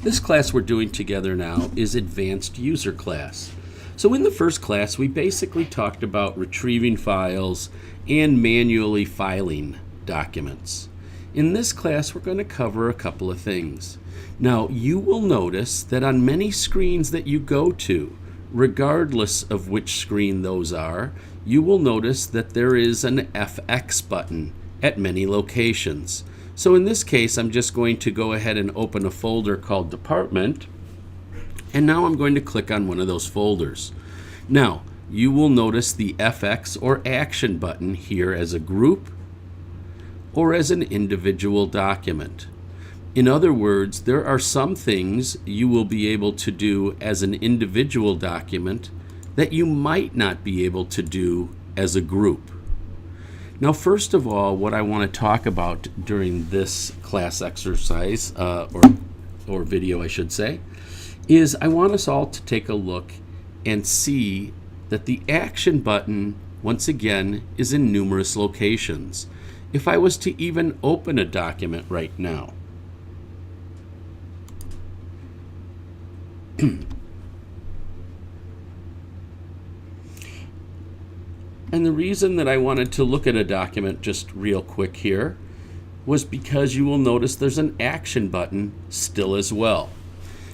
This class we're doing together now is Advanced User class. So in the first class, we basically talked about retrieving files and manually filing documents. In this class, we're going to cover a couple of things. Now, you will notice that on many screens that you go to, regardless of which screen those are, you will notice that there is an FX button at many locations. So in this case, I'm just going to go ahead and open a folder called Department, and now I'm going to click on one of those folders. Now, you will notice the FX or Action button here as a group or as an individual document. In other words, there are some things you will be able to do as an individual document that you might not be able to do as a group. Now, first of all, what I want to talk about during this class exercise, or video I should say, is I want us all to take a look and see that the Action button, once again, is in numerous locations. If I was to even open a document right now, and the reason that I wanted to look at a document just real quick here was because you will notice there's an Action button still as well.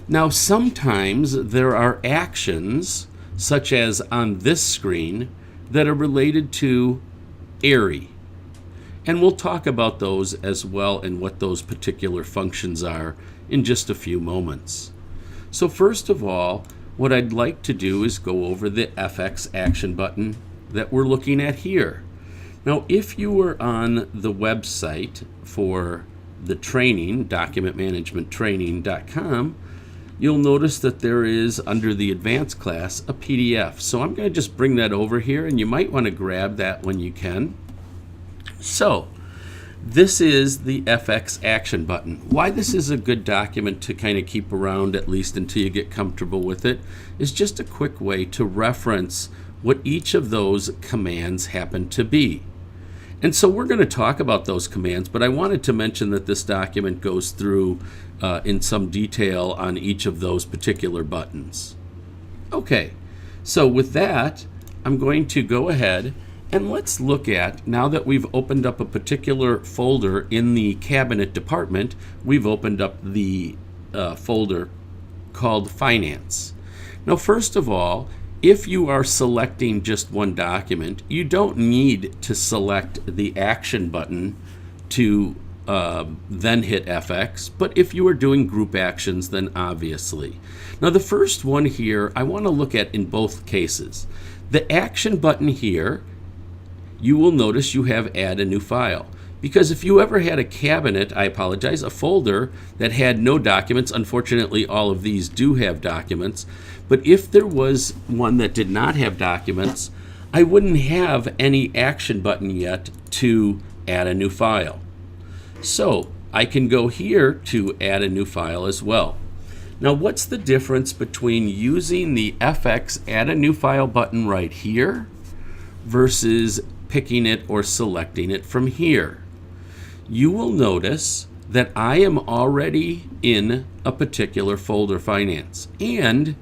Now, sometimes there are actions, such as on this screen, that are related to Airy. And we'll talk about those as well and what those particular functions are in just a few moments. So first of all, what I'd like to do is go over the FX Action button that we're looking at here. Now, if you were on the website for the training, documentmanagementtraining.com, you'll notice that there is, under the advanced class, a PDF. So I'm going to just bring that over here, and you might want to grab that when you can. So this is the FX Action button. Why this is a good document to kind of keep around, at least until you get comfortable with it, is just a quick way to reference what each of those commands happen to be. And so we're going to talk about those commands, but I wanted to mention that this document goes through in some detail on each of those particular buttons. Okay, so with that, I'm going to go ahead and let's look at, now that we've opened up a particular folder in the cabinet department, we've opened up the folder called Finance. Now, first of all, if you are selecting just one document, you don't need to select the Action button to then hit FX, but if you are doing group actions, then obviously. Now, the first one here, I want to look at in both cases. The Action button here, you will notice you have Add a New File. Because if you ever had a cabinet, a folder that had no documents, unfortunately all of these do have documents, but if there was one that did not have documents, I wouldn't have any Action button yet to add a new file. So I can go here to add a new file as well. Now, what's the difference between using the FX Add a New File button right here versus picking it or selecting it from here? You will notice that I am already in a particular folder, Finance. And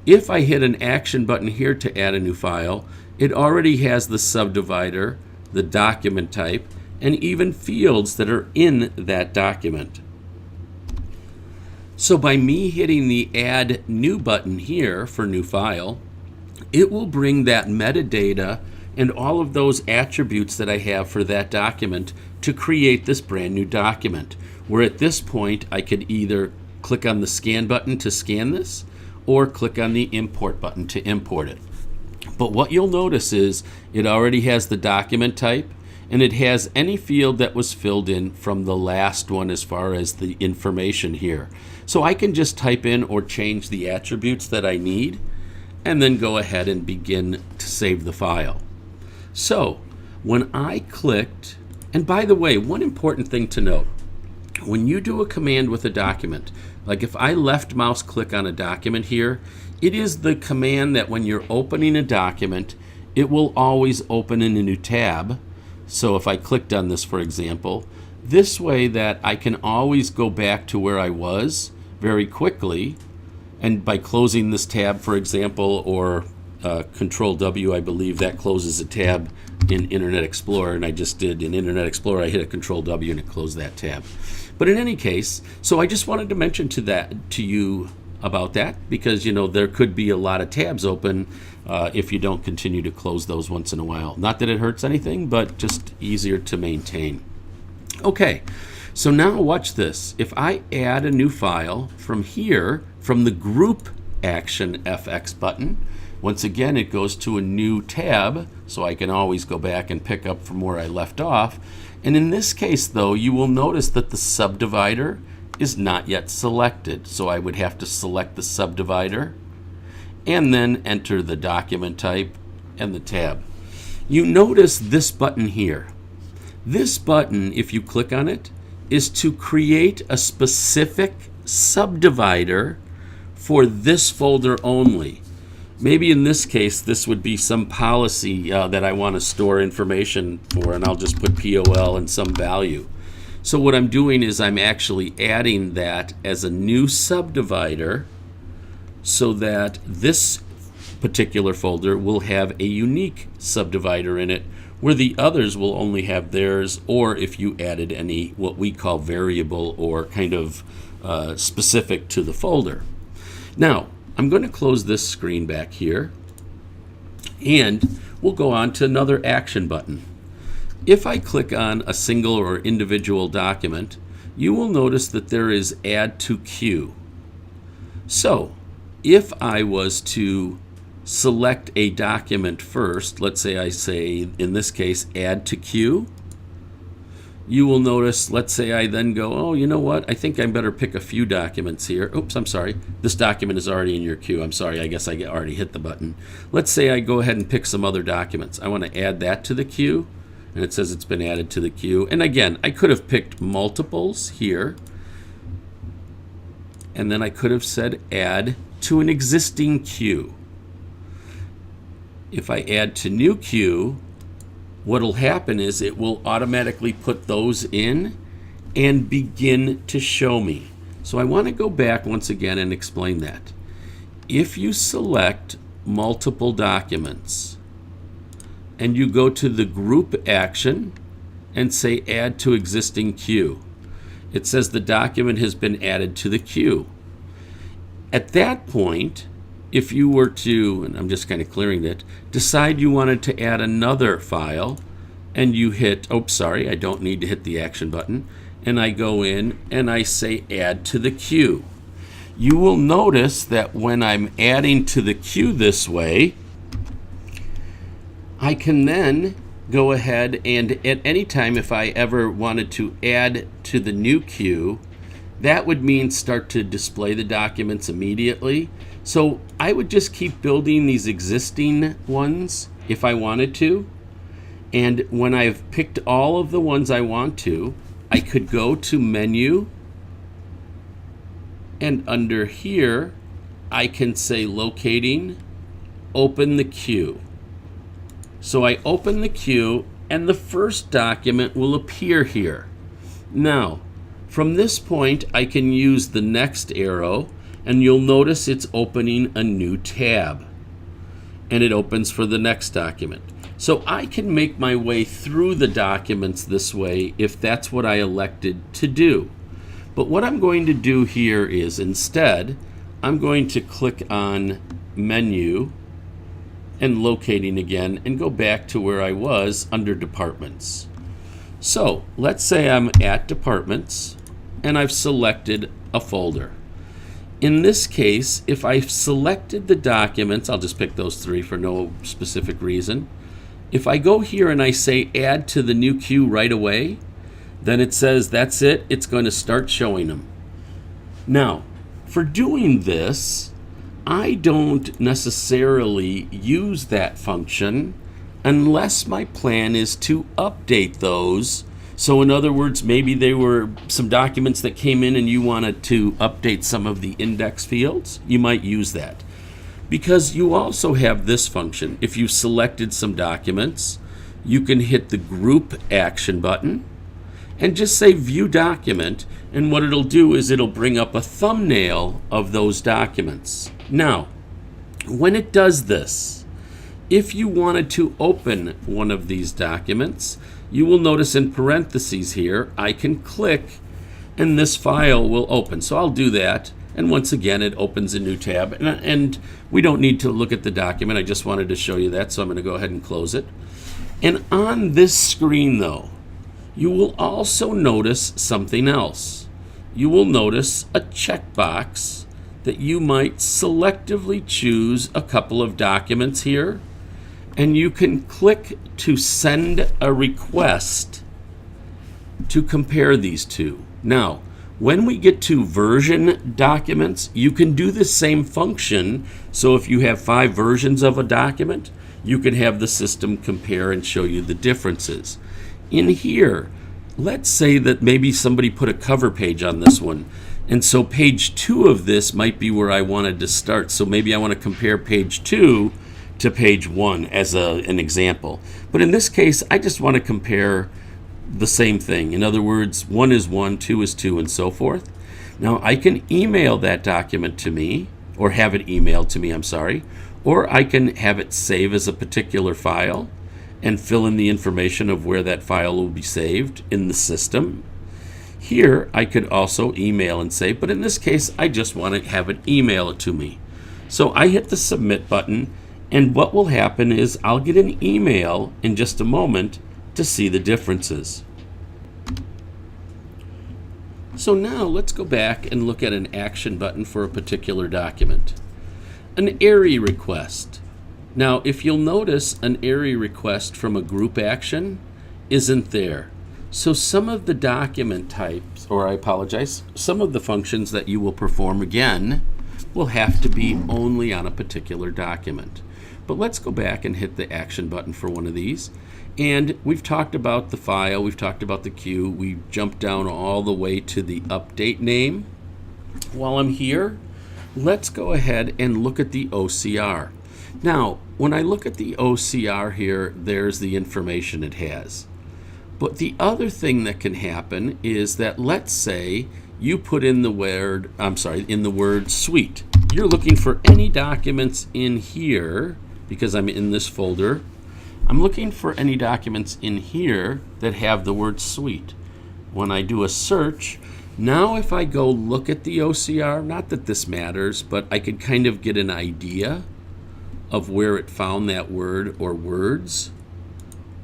if I hit an Action button here to add a new file, it already has the subdivider, the document type, and even fields that are in that document. So by me hitting the Add New button here for New File, it will bring that metadata and all of those attributes that I have for that document to create this brand new document, where at this point I could either click on the Scan button to scan this or click on the Import button to import it. But what you'll notice is it already has the document type, and it has any field that was filled in from the last one as far as the information here. So I can just type in or change the attributes that I need and then go ahead and begin to save the file. So when I clicked, and by the way, one important thing to note, when you do a command with a document, like if I left mouse click on a document here, it is the command that when you're opening a document, it will always open in a new tab. So if I clicked on this, for example, this way that I can always go back to where I was very quickly. And by closing this tab, for example, or Control W, I believe that closes a tab in Internet Explorer, and I just did in Internet Explorer, I hit a Control W and it closed that tab. But in any case, so I just wanted to mention to you about that, because there could be a lot of tabs open if you don't continue to close those once in a while. Not that it hurts anything, but just easier to maintain. Okay, so now watch this. If I add a new file from here, from the Group Action FX button, once again it goes to a new tab, so I can always go back and pick up from where I left off. And in this case, though, you will notice that the subdivider is not yet selected. So I would have to select the subdivider and then enter the document type and the tab. You notice this button here. This button, if you click on it, is to create a specific subdivider for this folder only. Maybe in this case, this would be some policy that I want to store information for, and I'll just put POL and some value. So what I'm doing is I'm actually adding that as a new subdivider so that this particular folder will have a unique subdivider in it, where the others will only have theirs, or if you added any what we call variable or kind of specific to the folder. Now, I'm going to close this screen back here, and we'll go on to another action button. If I click on a single or individual document, you will notice that there is Add to Queue. So, if I was to select a document first, let's say I say, in this case, Add to Queue, you will notice, let's say I then go, oh, you know what, I think I better pick a few documents here. Oops, I'm sorry. This document is already in your queue. I'm sorry, I guess I already hit the button. Let's say I go ahead and pick some other documents. I want to add that to the queue, and it says it's been added to the queue. And again, I could have picked multiples here, and then I could have said add to an existing queue. If I add to new queue, what will happen is it will automatically put those in and begin to show me. So I want to go back once again and explain that. If you select multiple documents and you go to the group action and say add to existing queue, it says the document has been added to the queue. At that point, if you were to, and I'm just kind of clearing it, decide you wanted to add another file, and you hit, oops, sorry, I don't need to hit the action button, and I go in and I say add to the queue. You will notice that when I'm adding to the queue this way, I can then go ahead and at any time if I ever wanted to add to the new queue, that would mean start to display the documents immediately. So I would just keep building these existing ones if I wanted to. And when I've picked all of the ones I want to, I could go to Menu, and under here, I can say Locating, Open the Queue. So I open the queue, and the first document will appear here. Now, from this point, I can use the next arrow, and you'll notice it's opening a new tab, and it opens for the next document. So I can make my way through the documents this way if that's what I elected to do. But what I'm going to do here is instead, I'm going to click on Menu and Locating again and go back to where I was under Departments. So let's say I'm at Departments and I've selected a folder. In this case, if I've selected the documents, I'll just pick those three for no specific reason. If I go here and I say add to the new queue right away, then it says that's it, it's going to start showing them. Now, for doing this, I don't necessarily use that function unless my plan is to update those. So in other words, maybe there were some documents that came in and you wanted to update some of the index fields, you might use that. Because you also have this function. If you've selected some documents, you can hit the Group Action button and just say View Document, And what it'll do is it'll bring up a thumbnail of those documents. Now, when it does this, if you wanted to open one of these documents, you will notice in parentheses here, I can click and this file will open. So I'll do that. And once again, it opens a new tab. And we don't need to look at the document. I just wanted to show you that. So I'm going to go ahead and close it. And on this screen, though, you will also notice something else. You will notice a checkbox that you might selectively choose a couple of documents here. And you can click to send a request to compare these two. Now, when we get to version documents, you can do the same function. So if you have 5 versions of a document, you can have the system compare and show you the differences. In here, let's say that maybe somebody put a cover page on this one. And so page 2 of this might be where I wanted to start. So maybe I want to compare page 2 to page 1 as an example. But in this case, I just want to compare the same thing. In other words, 1 is 1, 2 is 2, and so forth. Now I can email that document to me, or have it emailed to me, I'm sorry, or I can have it save as a particular file and fill in the information of where that file will be saved in the system. Here I could also email and save, but in this case I just want to have it email it to me. So I hit the submit button, and what will happen is I'll get an email in just a moment to see the differences. So now let's go back and look at an action button for a particular document. An Airy request. Now, if you'll notice, an Airy request from a group action isn't there. So some of the document types, or I apologize, some of the functions that you will perform again will have to be only on a particular document. But let's go back and hit the action button for one of these. And we've talked about the file, we've talked about the queue, we've jumped down all the way to the update name. While I'm here, let's go ahead and look at the OCR. Now, when I look at the OCR here, there's the information it has. But the other thing that can happen is that, let's say you put in the word, in the word suite. You're looking for any documents in here, because I'm in this folder. I'm looking for any documents in here that have the word suite. When I do a search, now if I go look at the OCR, not that this matters, but I could kind of get an idea of where it found that word or words.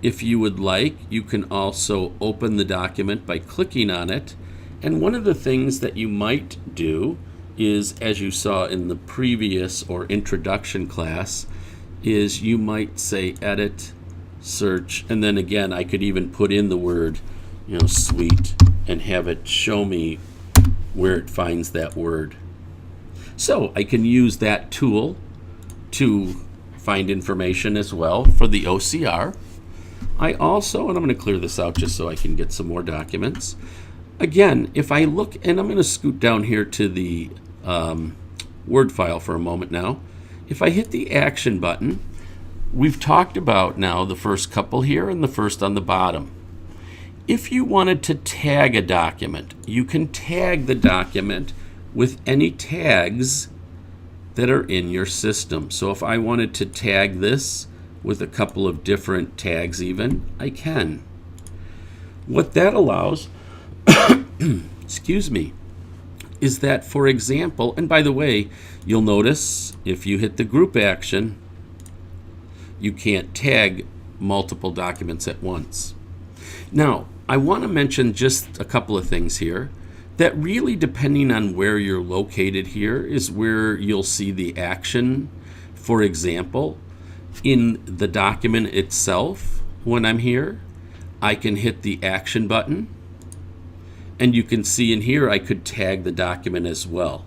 If you would like, you can also open the document by clicking on it. And one of the things that you might do is, as you saw in the previous or introduction class, is you might say edit, search, and then again I could even put in the word, suite, and have it show me where it finds that word. So I can use that tool to find information as well for the OCR. I also, and I'm going to clear this out just so I can get some more documents. Again, if I look, and I'm going to scoot down here to the Word file for a moment now. If I hit the action button, we've talked about now the first couple here and the first on the bottom. If you wanted to tag a document, you can tag the document with any tags that are in your system. So if I wanted to tag this with a couple of different tags even, I can. What that allows, excuse me, is that, for example, and by the way, you'll notice if you hit the group action, you can't tag multiple documents at once. Now, I want to mention just a couple of things here that really, depending on where you're located here, is where you'll see the action. For example, in the document itself, when I'm here, I can hit the action button, and you can see in here I could tag the document as well.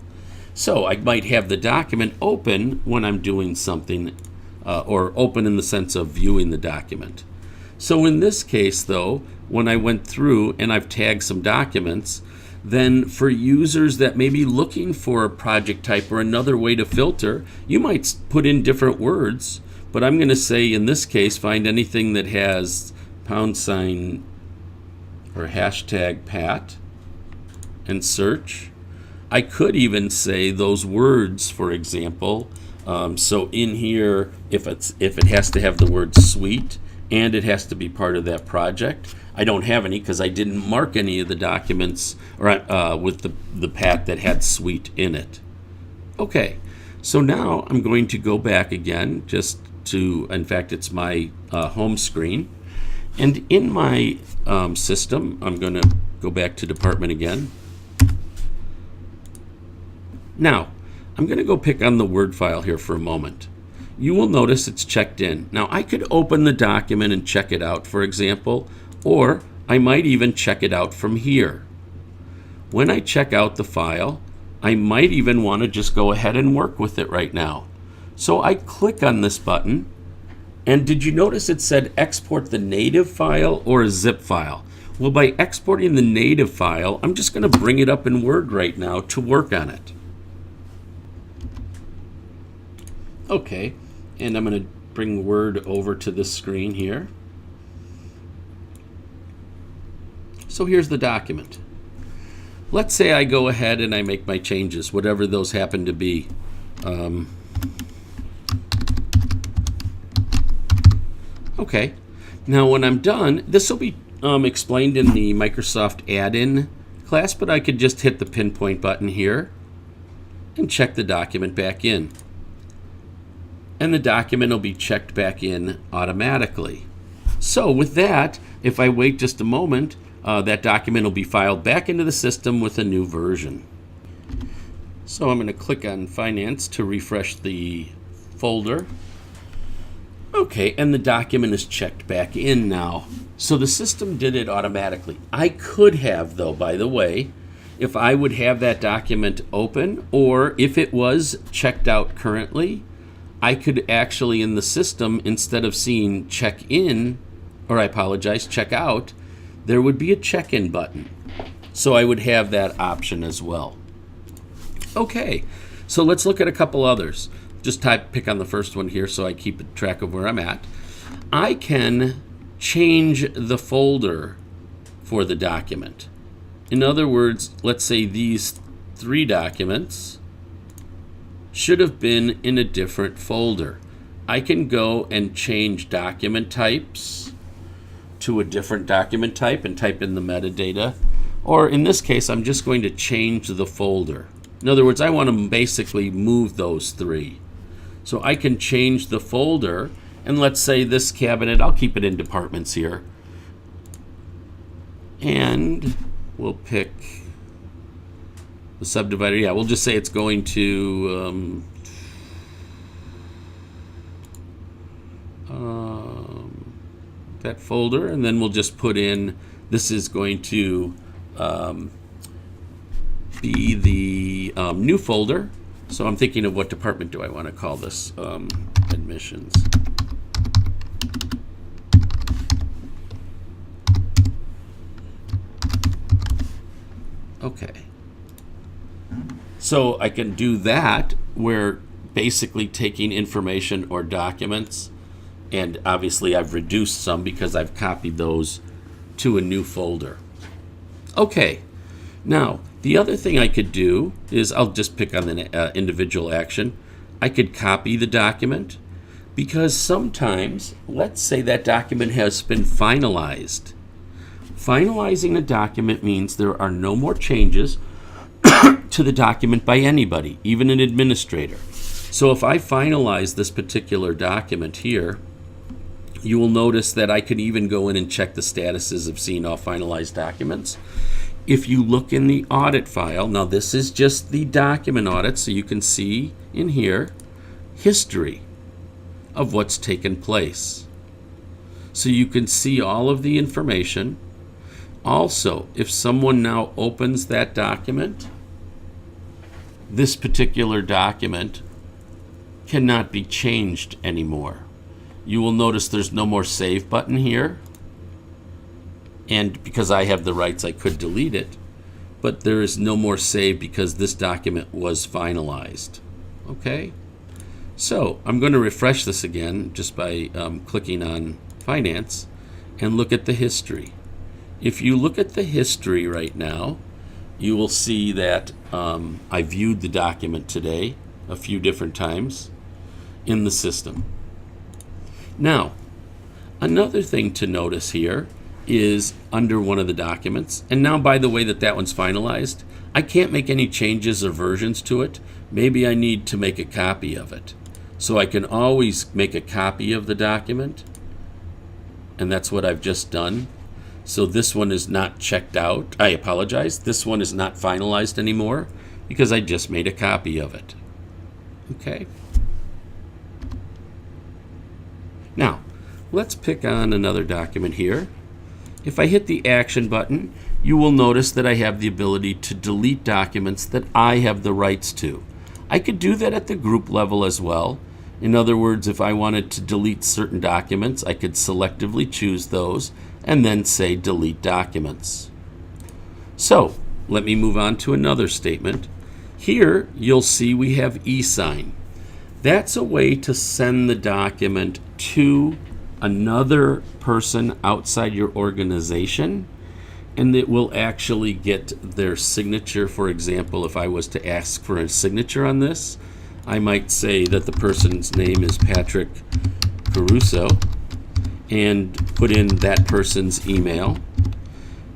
So I might have the document open when I'm doing something, or open in the sense of viewing the document. So in this case, though, when I went through and I've tagged some documents, then for users that may be looking for a project type or another way to filter, you might put in different words, but I'm going to say in this case, find anything that has # or hashtag Pat, and search. I could even say those words, for example. So in here, if it has to have the word suite and it has to be part of that project, I don't have any because I didn't mark any of the documents or with the path that had suite in it. Okay, so now I'm going to go back again just to, in fact, it's my home screen. And in my system, I'm going to go back to department again. Now, I'm going to go pick on the Word file here for a moment. You will notice it's checked in. Now, I could open the document and check it out, for example, or I might even check it out from here. When I check out the file, I might even want to just go ahead and work with it right now. So I click on this button, and did you notice it said export the native file or a zip file? Well, by exporting the native file, I'm just going to bring it up in Word right now to work on it. Okay, and I'm going to bring Word over to this screen here. So here's the document. Let's say I go ahead and I make my changes, whatever those happen to be. Okay, now when I'm done, this will be explained in the Microsoft add-in class, but I could just hit the PinPoint button here and check the document back in. And the document will be checked back in automatically. So with that, if I wait just a moment, that document will be filed back into the system with a new version. So I'm going to click on Finance to refresh the folder. Okay, and the document is checked back in now. So the system did it automatically. I could have, though, by the way, if I would have that document open, or if it was checked out currently, I could actually in the system, instead of seeing check in, or I apologize, check out, there would be a check-in button. So I would have that option as well. Okay, so let's look at a couple others. Just pick on the first one here so I keep track of where I'm at. I can change the folder for the document. In other words, let's say these 3 documents should have been in a different folder. I can go and change document types to a different document type and type in the metadata. Or in this case, I'm just going to change the folder. In other words, I want to basically move those 3. So I can change the folder, and let's say this cabinet, I'll keep it in departments here. And we'll pick the subdivider. Yeah, we'll just say it's going to that folder, and then we'll just put in, this is going to be the new folder. So I'm thinking of what department do I want to call this? Admissions. Okay. So I can do that, where basically taking information or documents, and obviously I've reduced some because I've copied those to a new folder. Okay, now the other thing I could do is, I'll just pick on the individual action. I could copy the document, because sometimes, let's say that document has been finalized. Finalizing a document means there are no more changes to the document by anybody, even an administrator. So if I finalize this particular document here, you will notice that I could even go in and check the statuses of seeing all finalized documents. If you look in the audit file, now this is just the document audit, so you can see in here history of what's taken place. So you can see all of the information. Also, if someone now opens that document, this particular document cannot be changed anymore. You will notice there's no more save button here. And because I have the rights, I could delete it. But there is no more save because this document was finalized. Okay? So I'm going to refresh this again just by clicking on Finance and look at the history. If you look at the history right now, you will see that I viewed the document today a few different times in the system. Now, another thing to notice here is under one of the documents, and now by the way that one's finalized, I can't make any changes or versions to it. Maybe I need to make a copy of it. So I can always make a copy of the document, and that's what I've just done. So this one is not checked out. I apologize. This one is not finalized anymore because I just made a copy of it. Okay. Now, let's pick on another document here. If I hit the action button, you will notice that I have the ability to delete documents that I have the rights to. I could do that at the group level as well. In other words, if I wanted to delete certain documents, I could selectively choose those and then say delete documents. So let me move on to another statement. Here you'll see we have e-sign. That's a way to send the document to another person outside your organization, and it will actually get their signature. For example, if I was to ask for a signature on this, I might say that the person's name is Patrick Caruso and put in that person's email.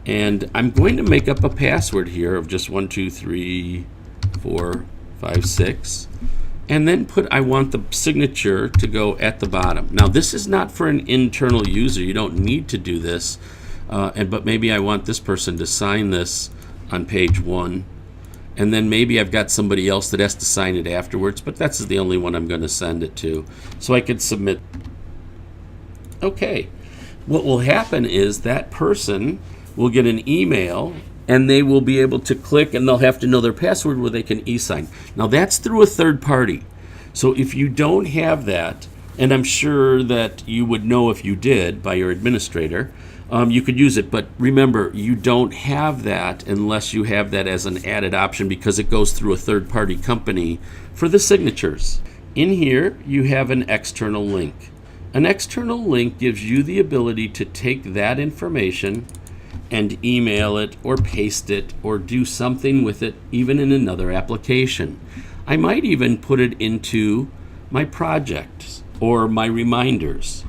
And I'm going to make up a password here of just 1, 2, 3, 4, 5, 6. And then I want the signature to go at the bottom. Now this is not for an internal user. You don't need to do this. But maybe I want this person to sign this on page 1. And then maybe I've got somebody else that has to sign it afterwards, but that's the only one I'm going to send it to. So I could submit. Okay. What will happen is that person will get an email and they will be able to click and they'll have to know their password where they can e-sign. Now that's through a third party. So if you don't have that, and I'm sure that you would know if you did by your administrator, you could use it. But remember, you don't have that unless you have that as an added option because it goes through a third party company for the signatures. In here, you have an external link. An external link gives you the ability to take that information and email it or paste it or do something with it even in another application. I might even put it into my projects or my reminders.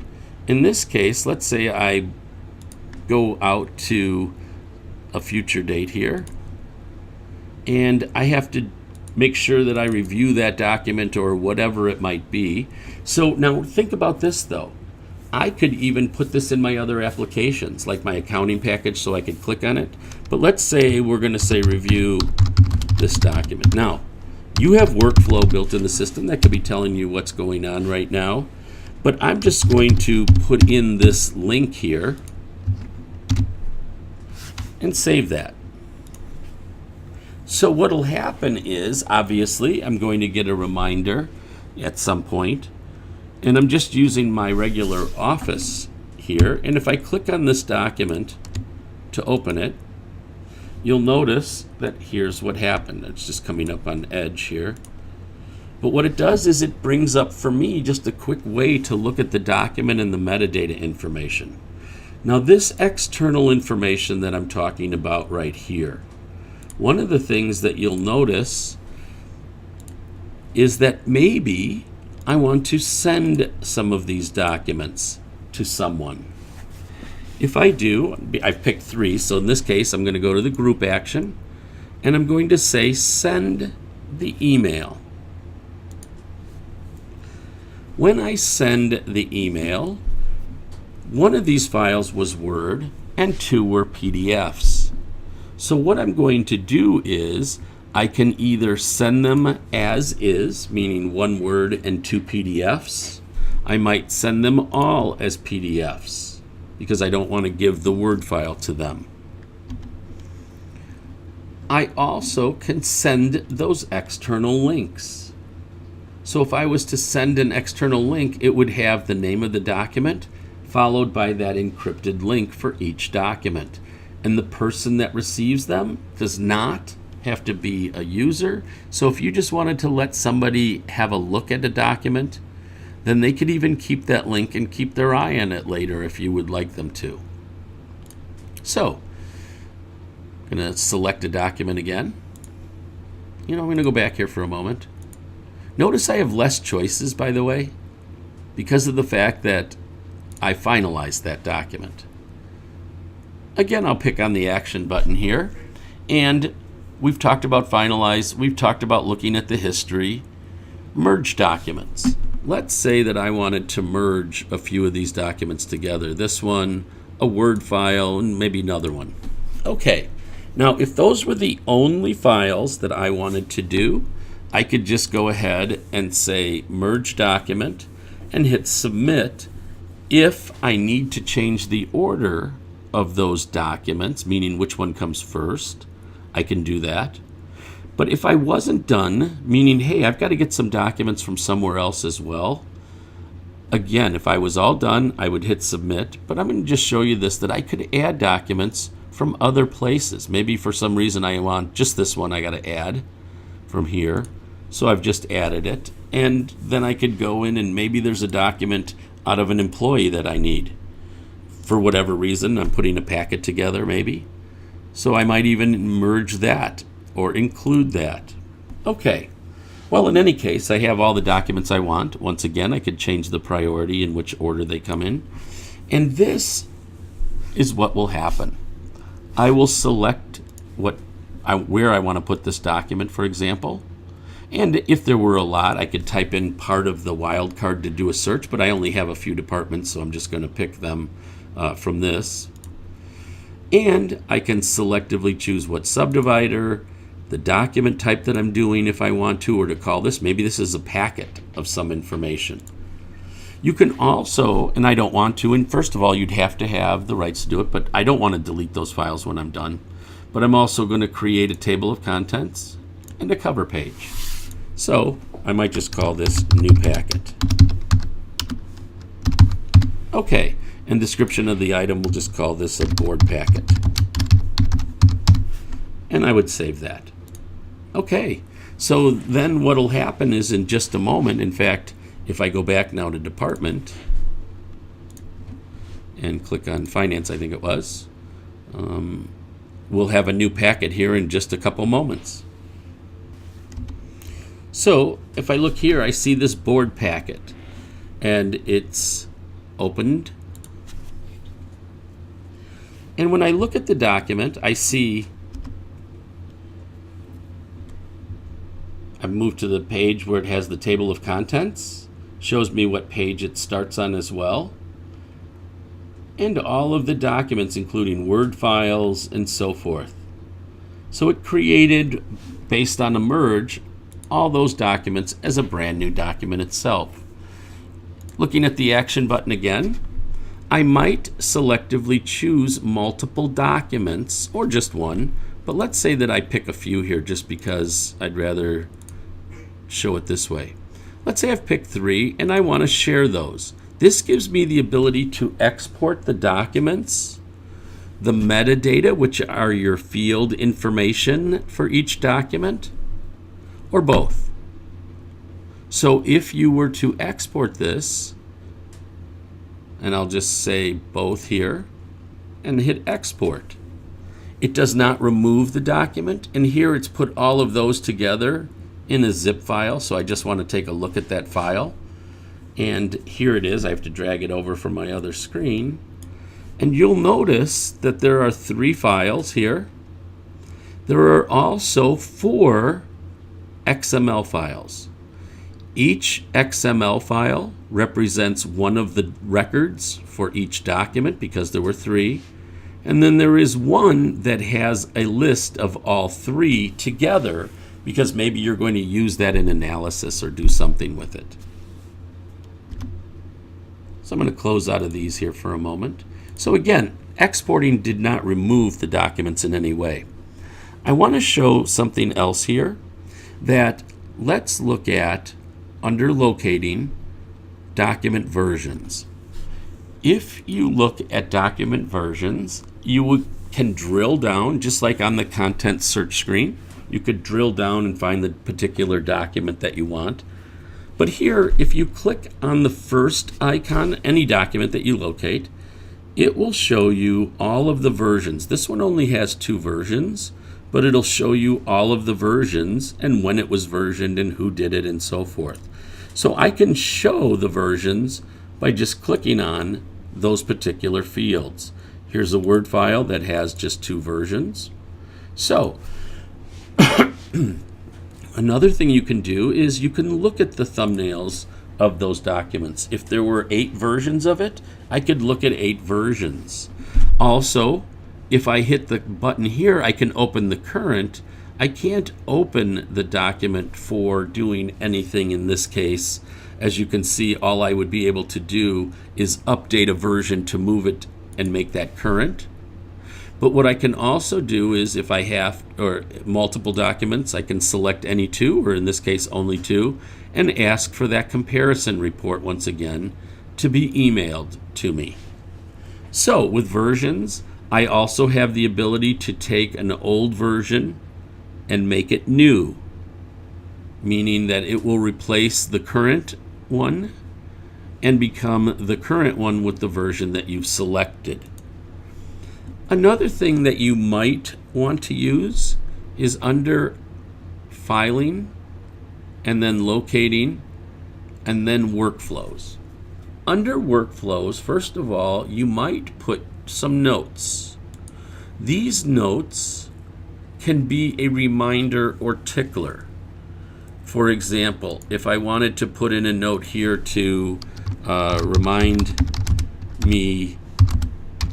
In this case, let's say I go out to a future date here and I have to make sure that I review that document or whatever it might be. So now think about this though. I could even put this in my other applications, like my accounting package, so I could click on it. But let's say we're going to say review this document. Now, you have workflow built in the system that could be telling you what's going on right now. But I'm just going to put in this link here and save that. So what will happen is, obviously, I'm going to get a reminder at some point. And I'm just using my regular Office here. And if I click on this document to open it, you'll notice that here's what happened. It's just coming up on Edge here. But what it does is it brings up for me just a quick way to look at the document and the metadata information. Now this external information that I'm talking about right here, one of the things that you'll notice is that maybe I want to send some of these documents to someone. If I do, I've picked 3, so in this case I'm going to go to the group action and I'm going to say send the email. When I send the email, one of these files was Word and 2 were PDFs. So what I'm going to do is I can either send them as is, meaning 1 Word and 2 PDFs. I might send them all as PDFs because I don't want to give the Word file to them. I also can send those external links. So if I was to send an external link, it would have the name of the document followed by that encrypted link for each document. And the person that receives them does not have to be a user. So if you just wanted to let somebody have a look at a document, then they could even keep that link and keep their eye on it later if you would like them to. So I'm I'm going to select a document again. I'm going to go back here for a moment. Notice I have less choices, by the way, because of the fact that I finalized that document. Again, I'll pick on the action button here, and we've talked about finalize, we've talked about looking at the history, merge documents. Let's say that I wanted to merge a few of these documents together. This one, a Word file, and maybe another one. Okay, now if those were the only files that I wanted to do, I could just go ahead and say merge document and hit submit. If I need to change the order of those documents, meaning which one comes first, I can do that. But if I wasn't done, meaning, hey, I've got to get some documents from somewhere else as well, again, if I was all done, I would hit submit. But I'm going to just show you this, that I could add documents from other places. Maybe for some reason I want just this one I got to add from here. So I've just added it. And then I could go in and maybe there's a document out of an employee that I need. For whatever reason, I'm putting a packet together maybe. So I might even merge that or include that. Okay, well, in any case, I have all the documents I want. Once again, I could change the priority in which order they come in. And this is what will happen. I will select where I want to put this document, for example. And if there were a lot, I could type in part of the wildcard to do a search, but I only have a few departments, so I'm just going to pick them from this. And I can selectively choose what subdivider, the document type that I'm doing if I want to, or to call this. Maybe this is a packet of some information. You can also, and I don't want to, and first of all, you'd have to have the rights to do it, but I don't want to delete those files when I'm done. But I'm also going to create a table of contents and a cover page. So I might just call this new packet. Okay, and description of the item, we'll just call this a board packet. And I would save that. Okay, so then what'll happen is in just a moment, in fact, if I go back now to department and click on finance, I think it was, we'll have a new packet here in just a couple moments. So if I look here, I see this board packet and it's opened. And when I look at the document, I see I've moved to the page where it has the table of contents, shows me what page it starts on as well, and all of the documents, including Word files and so forth. So it created, based on a merge, all those documents as a brand new document itself. Looking at the action button again, I might selectively choose multiple documents or just one, but let's say that I pick a few here just because I'd rather show it this way. Let's say I've picked 3 and I want to share those. This gives me the ability to export the documents, the metadata, which are your field information for each document, or both. So if you were to export this, and I'll just say both here, and hit export, it does not remove the document, and here it's put all of those together in a zip file, so I just want to take a look at that file. And here it is. I have to drag it over from my other screen. And you'll notice that there are 3 files here. There are also 4 XML files. Each XML file represents one of the records for each document because there were 3. And then there is one that has a list of all 3 together because maybe you're going to use that in analysis or do something with it. So I'm going to close out of these here for a moment. So again, exporting did not remove the documents in any way. I want to show something else here that let's look at under locating document versions. If you look at document versions, you can drill down, just like on the content search screen. You could drill down and find the particular document that you want. But here, if you click on the first icon, any document that you locate, it will show you all of the versions. This one only has 2 versions, but it'll show you all of the versions and when it was versioned and who did it and so forth. So I can show the versions by just clicking on those particular fields. Here's a Word file that has just 2 versions. So another thing you can do is you can look at the thumbnails of those documents. If there were 8 versions of it, I could look at 8 versions. Also, if I hit the button here, I can open the current. I can't open the document for doing anything in this case. As you can see, all I would be able to do is update a version to move it and make that current. But what I can also do is if I have multiple documents, I can select any 2, or in this case only 2, and ask for that comparison report once again to be emailed to me. So with versions, I also have the ability to take an old version and make it new, meaning that it will replace the current one and become the current one with the version that you've selected. Another thing that you might want to use is under Filing and then Locating and then Workflows. Under Workflows, first of all, you might put some notes. These notes can be a reminder or tickler. For example, if I wanted to put in a note here to remind me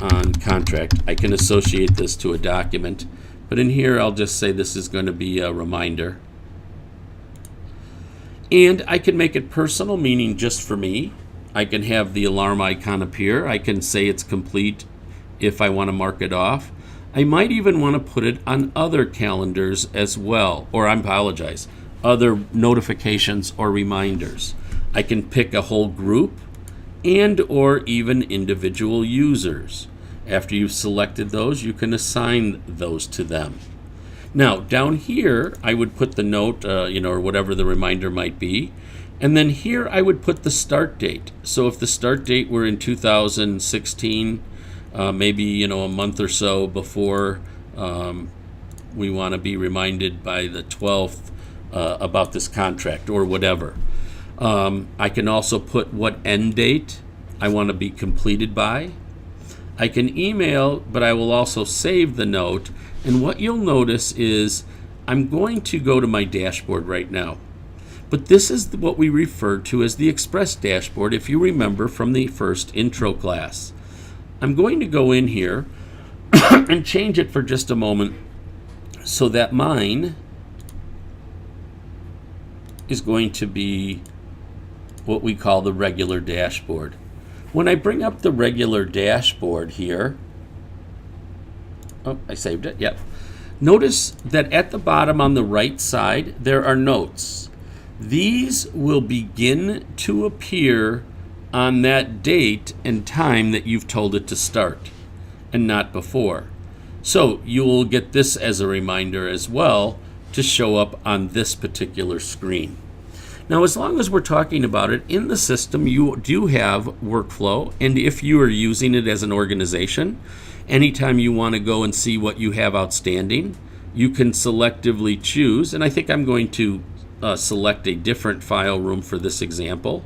on contract, I can associate this to a document, but in here I'll just say this is going to be a reminder. And I can make it personal, meaning just for me. I can have the alarm icon appear. I can say it's complete if I want to mark it off. I might even want to put it on other calendars as well, or I apologize, other notifications or reminders. I can pick a whole group and or even individual users. After you've selected those, you can assign those to them. Now, down here, I would put the note, or whatever the reminder might be. And then here, I would put the start date. So if the start date were in 2016, maybe, a month or so before we want to be reminded by the 12th about this contract or whatever. I can also put what end date I want to be completed by. I can email, but I will also save the note. And what you'll notice is I'm going to go to my dashboard right now. But this is what we refer to as the Express dashboard, if you remember from the first intro class. I'm going to go in here and change it for just a moment so that mine is going to be what we call the regular dashboard. When I bring up the regular dashboard here, oh, I saved it, yep. Notice that at the bottom on the right side, there are notes. These will begin to appear on that date and time that you've told it to start, and not before. So you will get this as a reminder as well to show up on this particular screen. Now, as long as we're talking about it, in the system you do have workflow, and if you are using it as an organization, anytime you want to go and see what you have outstanding, you can selectively choose, and I think I'm going to select a different file room for this example.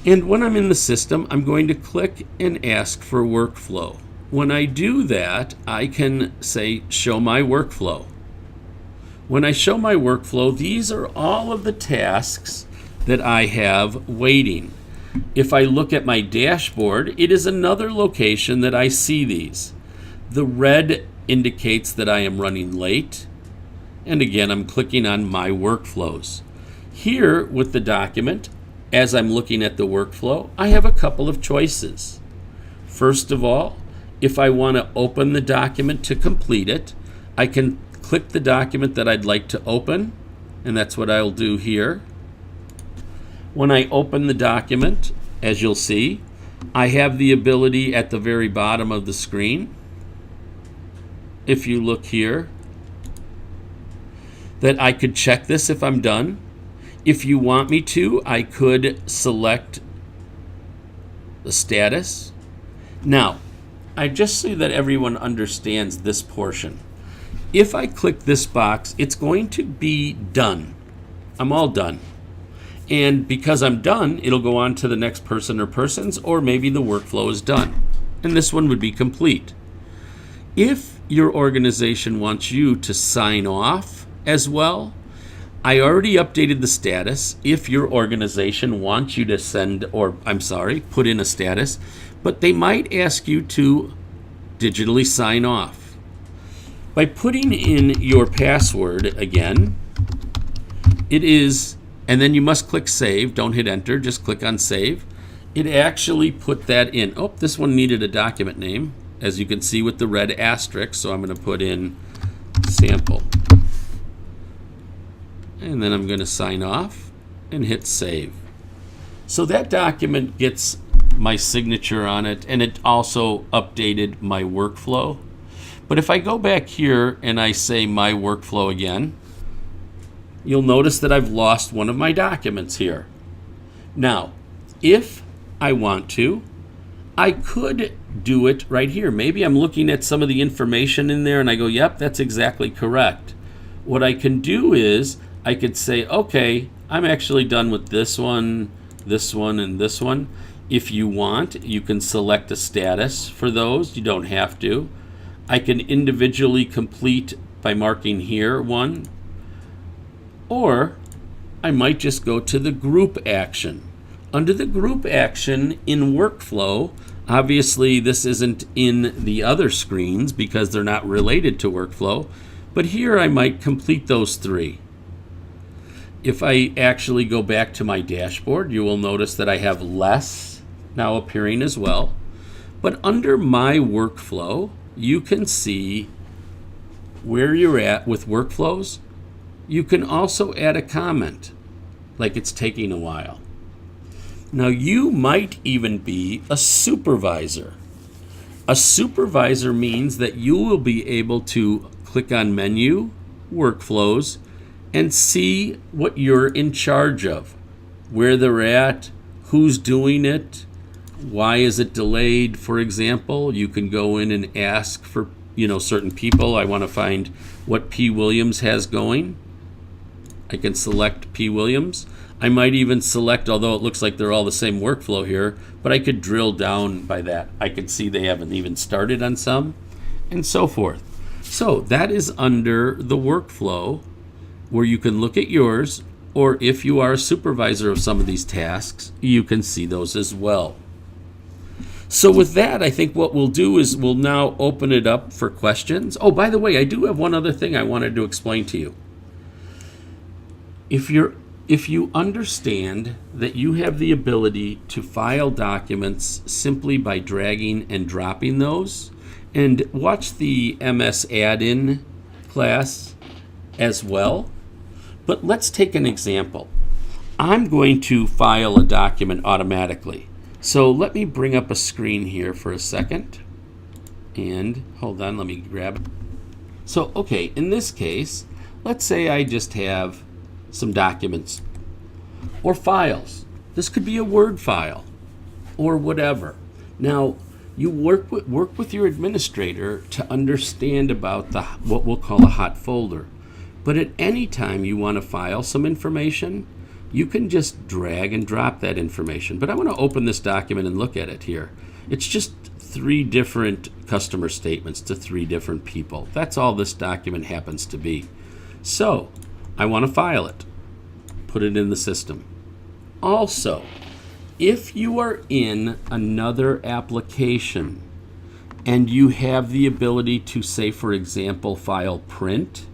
And when I'm in the system, I'm going to click and ask for workflow. When I do that, I can say, show my workflow. When I show my workflow, these are all of the tasks that I have waiting. If I look at my dashboard, it is another location that I see these. The red indicates that I am running late. And again, I'm clicking on my workflows. Here with the document, as I'm looking at the workflow, I have a couple of choices. First of all, if I want to open the document to complete it, I can click the document that I'd like to open, and that's what I'll do here. When I open the document, as you'll see, I have the ability at the very bottom of the screen, if you look here, that I could check this if I'm done. If you want me to, I could select the status. Now, I just so that everyone understands this portion. If I click this box, it's going to be done. I'm all done. And because I'm done, it'll go on to the next person or persons, or maybe the workflow is done. And this one would be complete. If your organization wants you to sign off as well, I already updated the status. If your organization wants you to put in a status, but they might ask you to digitally sign off. By putting in your password again, and then you must click save. Don't hit enter, just click on save. It actually put that in. Oh, this one needed a document name, as you can see with the red asterisk, so I'm going to put in sample. And then I'm going to sign off and hit save. So that document gets my signature on it, and it also updated my workflow. But if I go back here and I say my workflow again, you'll notice that I've lost one of my documents here. Now, if I want to, I could do it right here. Maybe I'm looking at some of the information in there and I go, yep, that's exactly correct. What I can do is I could say, okay, I'm actually done with this one, and this one. If you want, you can select a status for those. You don't have to. I can individually complete by marking here one, or I might just go to the group action. Under the group action in workflow, obviously this isn't in the other screens because they're not related to workflow, but here I might complete those three. If I actually go back to my dashboard, you will notice that I have less now appearing as well. But under my workflow, you can see where you're at with workflows. You can also add a comment, like it's taking a while. Now you might even be a supervisor. A supervisor means that you will be able to click on menu, workflows, and see what you're in charge of, where they're at, who's doing it, why is it delayed, for example. You can go in and ask for certain people. I want to find what P. Williams has going. I can select P. Williams. I might even select, although it looks like they're all the same workflow here, but I could drill down by that. I could see they haven't even started on some, and so forth. So that is under the workflow, where you can look at yours, or if you are a supervisor of some of these tasks, you can see those as well. So with that, I think what we'll do is we'll now open it up for questions. Oh, by the way, I do have one other thing I wanted to explain to you. If you understand that you have the ability to file documents simply by dragging and dropping those, and watch the MS add-in class as well. But let's take an example. I'm going to file a document automatically. So let me bring up a screen here for a second. And hold on, let me grab it. So, okay, in this case, let's say I just have some documents or files. This could be a Word file or whatever. Now, you work with your administrator to understand about what we'll call a hot folder. But at any time you want to file some information, you can just drag and drop that information. But I want to open this document and look at it here. It's just 3 different customer statements to 3 different people. That's all this document happens to be. So I want to file it, put it in the system. Also, if you are in another application and you have the ability to, say, for example, file print,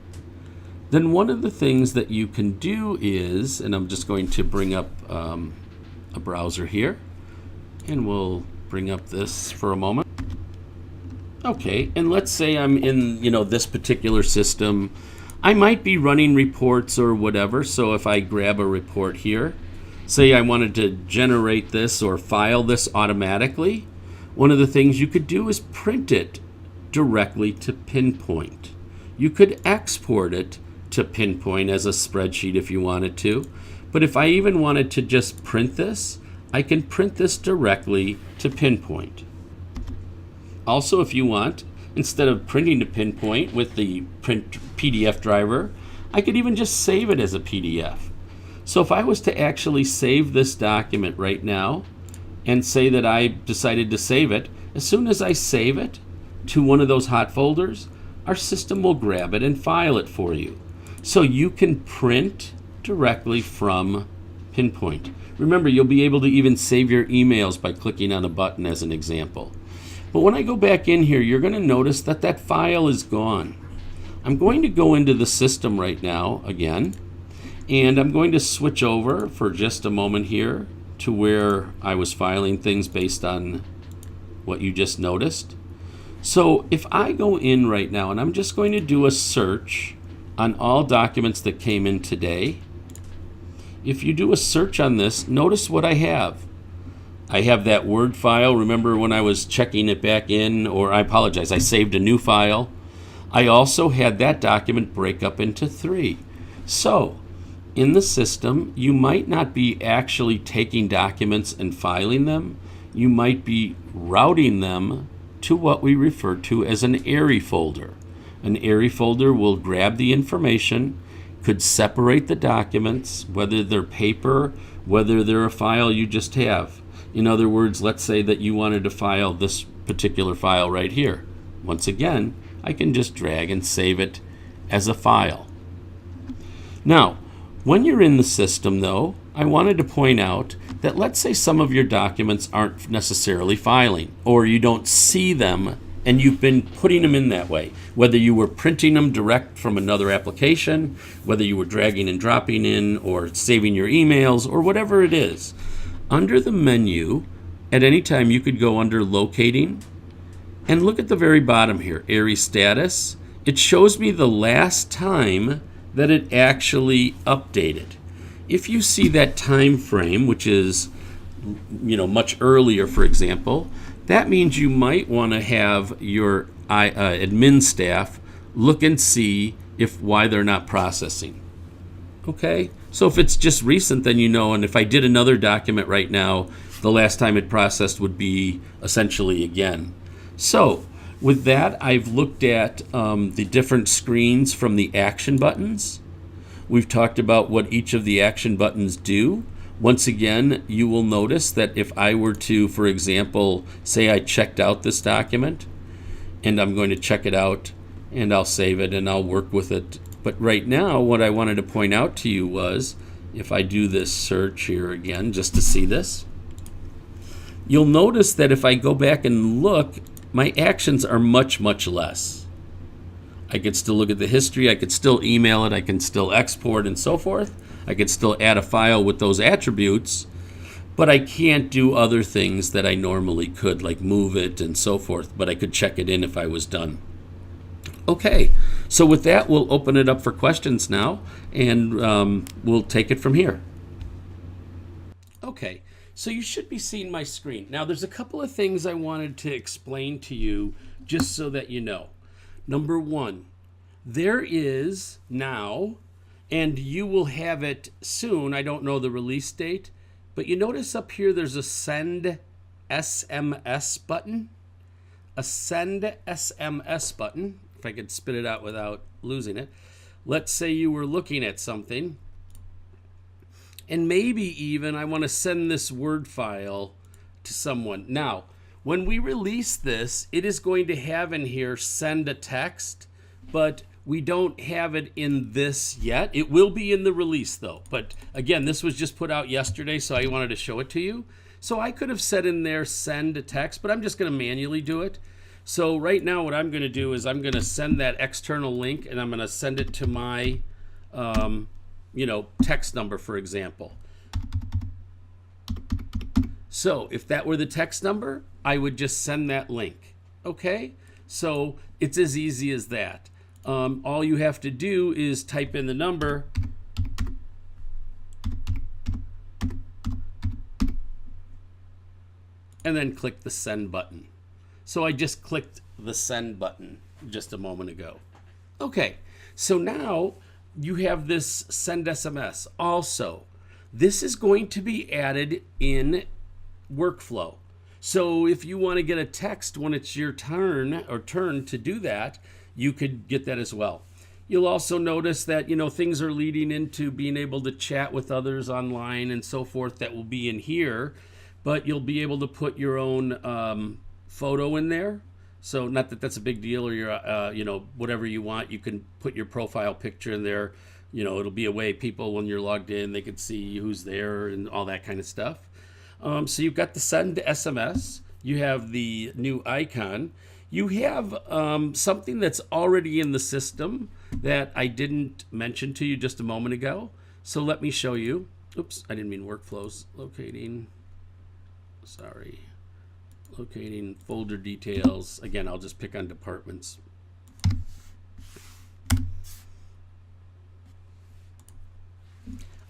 then one of the things that you can do is, and I'm just going to bring up a browser here, and we'll bring up this for a moment. Okay, and let's say I'm in this particular system. I might be running reports or whatever, so if I grab a report here, say I wanted to generate this or file this automatically, one of the things you could do is print it directly to PinPoint. You could export it to PinPoint as a spreadsheet if you wanted to, but if I even wanted to just print this, I can print this directly to PinPoint. Also, if you want, instead of printing to PinPoint with the print PDF driver, I could even just save it as a PDF. So if I was to actually save this document right now and say that I decided to save it, as soon as I save it to one of those hot folders, our system will grab it and file it for you. So you can print directly from PinPoint. Remember, you'll be able to even save your emails by clicking on a button as an example. But when I go back in here, you're going to notice that that file is gone. I'm going to go into the system right now again, and I'm going to switch over for just a moment here to where I was filing things based on what you just noticed. So if I go in right now and I'm just going to do a search on all documents that came in today, if you do a search on this, notice what I have. I have that Word file. Remember when I was checking it back in, or I apologize, I saved a new file. I also had that document break up into 3. So in the system, you might not be actually taking documents and filing them. You might be routing them to what we refer to as an Airy folder. An Airy folder will grab the information, could separate the documents, whether they're paper, whether they're a file you just have. In other words, let's say that you wanted to file this particular file right here. Once again, I can just drag and save it as a file. Now, when you're in the system though, I wanted to point out that let's say some of your documents aren't necessarily filing, or you don't see them and you've been putting them in that way. Whether you were printing them direct from another application, whether you were dragging and dropping in, or saving your emails, or whatever it is. Under the menu, at any time you could go under Locating, and look at the very bottom here, Airy Status. It shows me the last time that it actually updated. If you see that time frame, which is much earlier, for example, that means you might want to have your admin staff look and see why they're not processing. Okay, so if it's just recent, then and if I did another document right now, the last time it processed would be essentially again. So with that, I've looked at the different screens from the action buttons. We've talked about what each of the action buttons do. Once again, you will notice that if I were to, for example, say I checked out this document, and I'm going to check it out, and I'll save it, and I'll work with it. But right now, what I wanted to point out to you was, if I do this search here again, just to see this, you'll notice that if I go back and look, my actions are much, much less. I could still look at the history, I could still email it, I can still export and so forth. I could still add a file with those attributes, but I can't do other things that I normally could, like move it and so forth, but I could check it in if I was done. Okay, so with that, we'll open it up for questions now, and we'll take it from here. Okay, so you should be seeing my screen. Now, there's a couple of things I wanted to explain to you just so that you know. Number one, there is now, and you will have it soon, I don't know the release date, but you notice up here there's a Send SMS button. A Send SMS button, if I could spit it out without losing it. Let's say you were looking at something, and maybe even I want to send this Word file to someone. Now, when we release this, it is going to have in here send a text, but we don't have it in this yet. It will be in the release though. But again, this was just put out yesterday, so I wanted to show it to you. So I could have said in there send a text, but I'm just going to manually do it. So right now what I'm going to do is I'm going to send that external link, and I'm going to send it to my text number, for example. So if that were the text number, I would just send that link. Okay, so it's as easy as that. All you have to do is type in the number and then click the send button. So I just clicked the send button just a moment ago. Okay, so now you have this send SMS. Also, this is going to be added in workflow. So if you want to get a text when it's your turn to do that, you could get that as well. You'll also notice that, things are leading into being able to chat with others online and so forth that will be in here, but you'll be able to put your own photo in there. So not that that's a big deal, or your, whatever you want, you can put your profile picture in there. It'll be a way people, when you're logged in, they can see who's there and all that kind of stuff. So you've got the send SMS. You have the new icon. You have something that's already in the system that I didn't mention to you just a moment ago. So let me show you. Oops, I didn't mean workflows. Locating folder details. Again, I'll just pick on departments.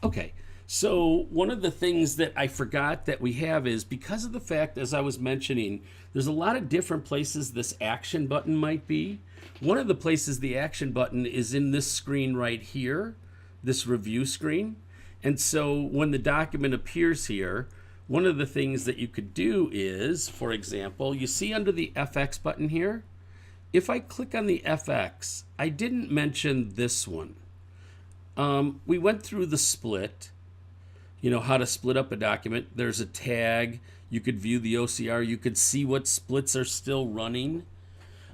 Okay. So one of the things that I forgot that we have is, because of the fact, as I was mentioning, there's a lot of different places this action button might be. One of the places the action button is in this screen right here, this review screen. And so when the document appears here, one of the things that you could do is, for example, you see under the FX button here, if I click on the FX, I didn't mention this one. We went through the split. How to split up a document. There's a tag. You could view the OCR. You could see what splits are still running.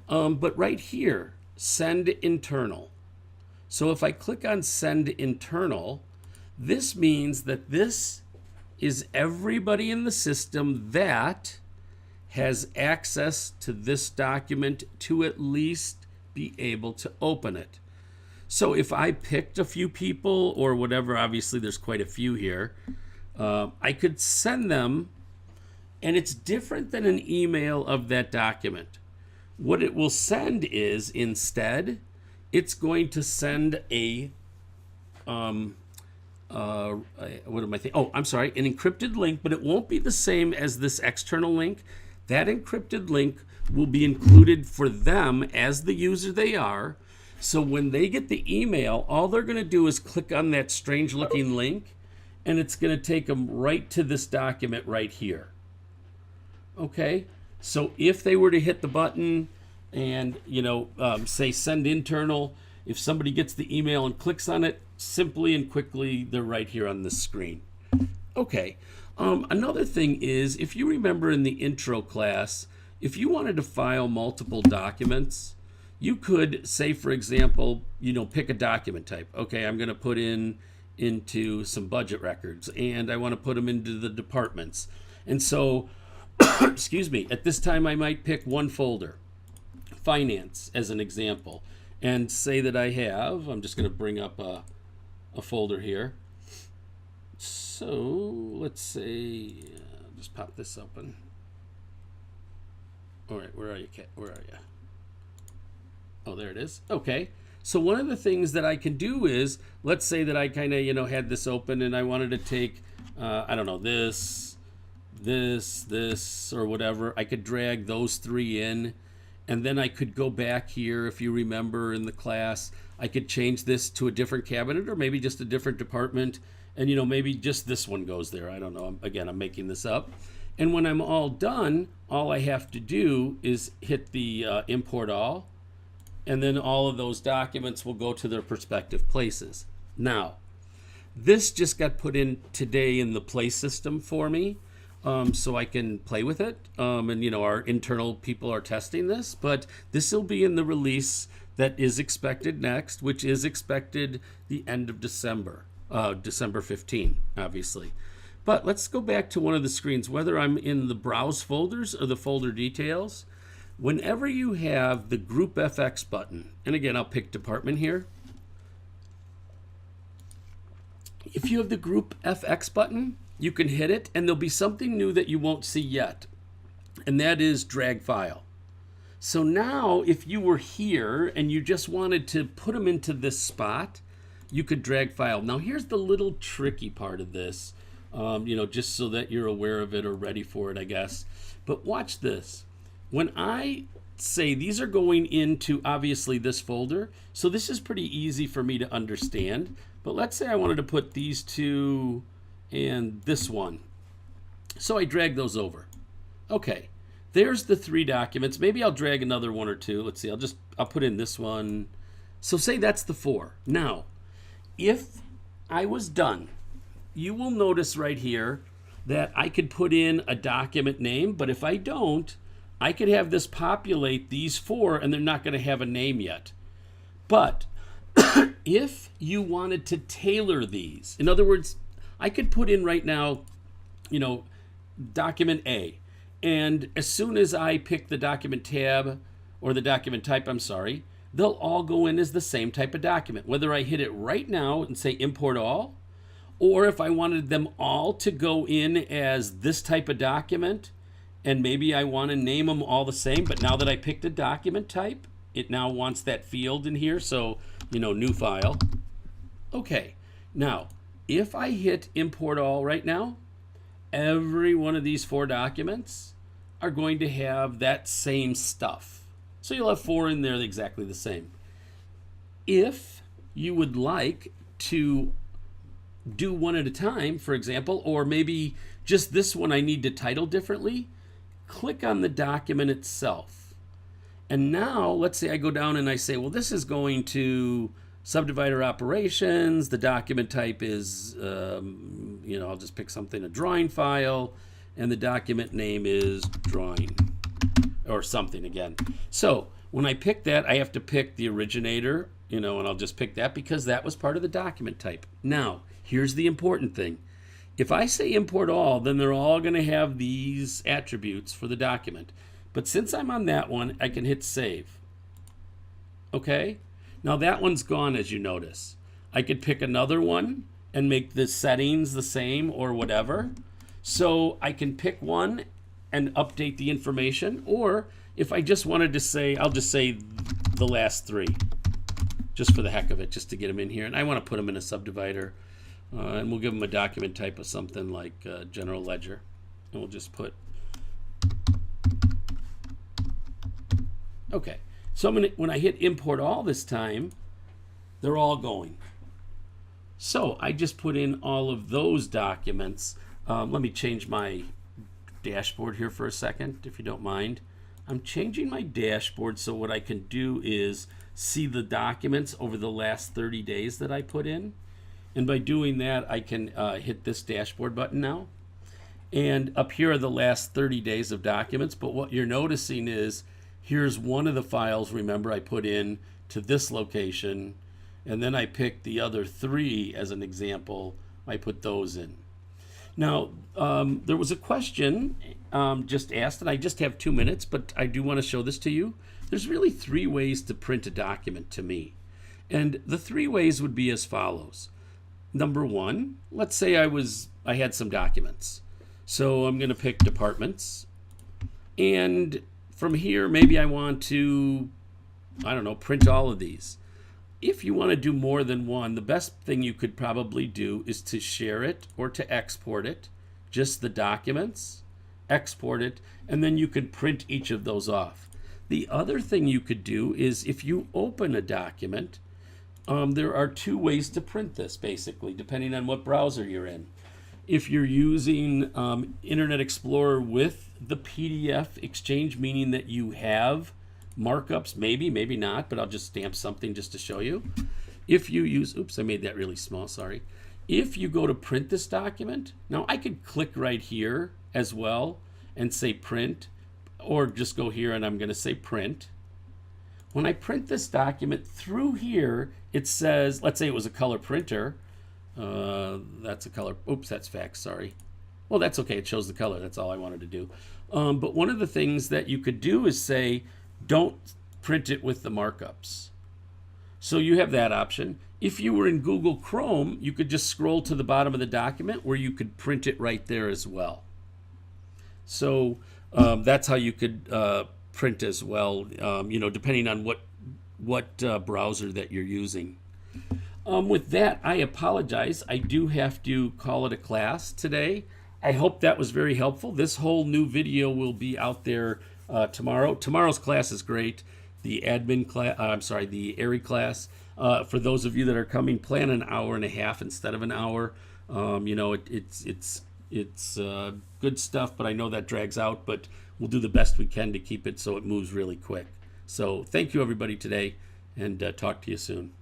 But right here, send internal. So if I click on send internal, this means that this is everybody in the system that has access to this document to at least be able to open it. So if I picked a few people or whatever, obviously there's quite a few here, I could send them, and it's different than an email of that document. What it will send is, instead, it's going to send an encrypted link, but it won't be the same as this external link. That encrypted link will be included for them as the user they are. So when they get the email, all they're going to do is click on that strange looking link, and it's going to take them right to this document right here. Okay, so if they were to hit the button and say send internal, if somebody gets the email and clicks on it, simply and quickly they're right here on this screen. Okay, another thing is, if you remember in the intro class, if you wanted to file multiple documents, you could say, for example, pick a document type. Okay, I'm going to put into some budget records, and I want to put them into the departments. And so, excuse me, at this time I might pick one folder, finance as an example, and say that I have, I'm just going to bring up a folder here. So let's say, just pop this open. All right, where are you, Kat? Where are you? Oh, there it is. Okay. So one of the things that I can do is, let's say that I kind of, had this open and I wanted to take, I don't know, this, or whatever. I could drag those three in, and then I could go back here. If you remember in the class, I could change this to a different cabinet or maybe just a different department. And, maybe just this one goes there. I don't know. Again, I'm making this up. And when I'm all done, all I have to do is hit the import all. And then all of those documents will go to their respective places. Now, this just got put in today in the play system for me, so I can play with it. And our internal people are testing this, but this will be in the release that is expected next, which is expected the end of December, December 15, obviously. But let's go back to one of the screens, whether I'm in the browse folders or the folder details. Whenever you have the Group FX button, and again, I'll pick department here. If you have the Group FX button, you can hit it, and there'll be something new that you won't see yet, and that is drag file. So now, if you were here and you just wanted to put them into this spot, you could drag file. Now, here's the little tricky part of this, just so that you're aware of it or ready for it, I guess. But watch this. When I say these are going into, obviously, this folder, so this is pretty easy for me to understand. But let's say I wanted to put these two and this one So I drag those over. Okay, there's the 3 documents. Maybe I'll drag another 1 or 2. Let's see, I'll put in this one. So say that's the 4. Now, if I was done, you will notice right here that I could put in a document name, but if I don't, I could have this populate these 4 and they're not going to have a name yet. But if you wanted to tailor these, in other words, I could put in right now, document A, and as soon as I pick the document tab or the document type, they'll all go in as the same type of document, whether I hit it right now and say import all, or if I wanted them all to go in as this type of document, and maybe I want to name them all the same, but now that I picked a document type, it now wants that field in here, so, new file. Okay, now, if I hit import all right now, every one of these 4 documents are going to have that same stuff. So you'll have 4 in there exactly the same. If you would like to do one at a time, for example, or maybe just this one I need to title differently, click on the document itself. And now, let's say I go down and I say, well, this is going to subdivider operations. The document type is, I'll just pick something, a drawing file, and the document name is drawing, or something again. So when I pick that, I have to pick the originator, and I'll just pick that because that was part of the document type. Now, here's the important thing. If I say import all, then they're all going to have these attributes for the document. But since I'm on that one, I can hit save. Okay? Now that one's gone, as you notice. I could pick another one and make the settings the same or whatever. So I can pick one and update the information, or if I just wanted to say, I'll just say the last 3, just for the heck of it, just to get them in here. And I want to put them in a subdivider, and we'll give them a document type of something like general ledger, and we'll just put. Okay, so when I hit import all this time, they're all going. So I just put in all of those documents. Let me change my dashboard here for a second, if you don't mind. I'm changing my dashboard so what I can do is see the documents over the last 30 days that I put in. And by doing that, I can hit this dashboard button now. And up here are the last 30 days of documents. But what you're noticing is here's one of the files, remember, I put in to this location. And then I picked the other 3 as an example. I put those in. Now, there was a question just asked, and I just have 2 minutes, but I do want to show this to you. There's really 3 ways to print a document to me. And the 3 ways would be as follows. Number 1, let's say I had some documents. So I'm going to pick departments. And from here, maybe I want to, print all of these. If you want to do more than one, the best thing you could probably do is to share it or to export it, just the documents, export it, and then you can print each of those off. The other thing you could do is if you open a document, there are 2 ways to print this, basically, depending on what browser you're in. If you're using Internet Explorer with the PDF Exchange, meaning that you have markups, maybe not, but I'll just stamp something just to show you. If you use, oops, I made that really small, sorry. If you go to print this document, now I could click right here as well and say print, or just go here and I'm going to say print. When I print this document through here, it says, let's say it was a color printer. That's a color, oops, that's fax, sorry. Well, that's okay, it shows the color, that's all I wanted to do. But one of the things that you could do is say, don't print it with the markups. So you have that option. If you were in Google Chrome, you could just scroll to the bottom of the document where you could print it right there as well. So that's how you could print as well, depending on what browser that you're using. With that, I apologize. I do have to call it a class today. I hope that was very helpful. This whole new video will be out there tomorrow. Tomorrow's class is great. The admin class, the Airy class. For those of you that are coming, plan an hour and a half instead of an hour. It's It's good stuff, but I know that drags out, but we'll do the best we can to keep it so it moves really quick. So thank you everybody today, and talk to you soon.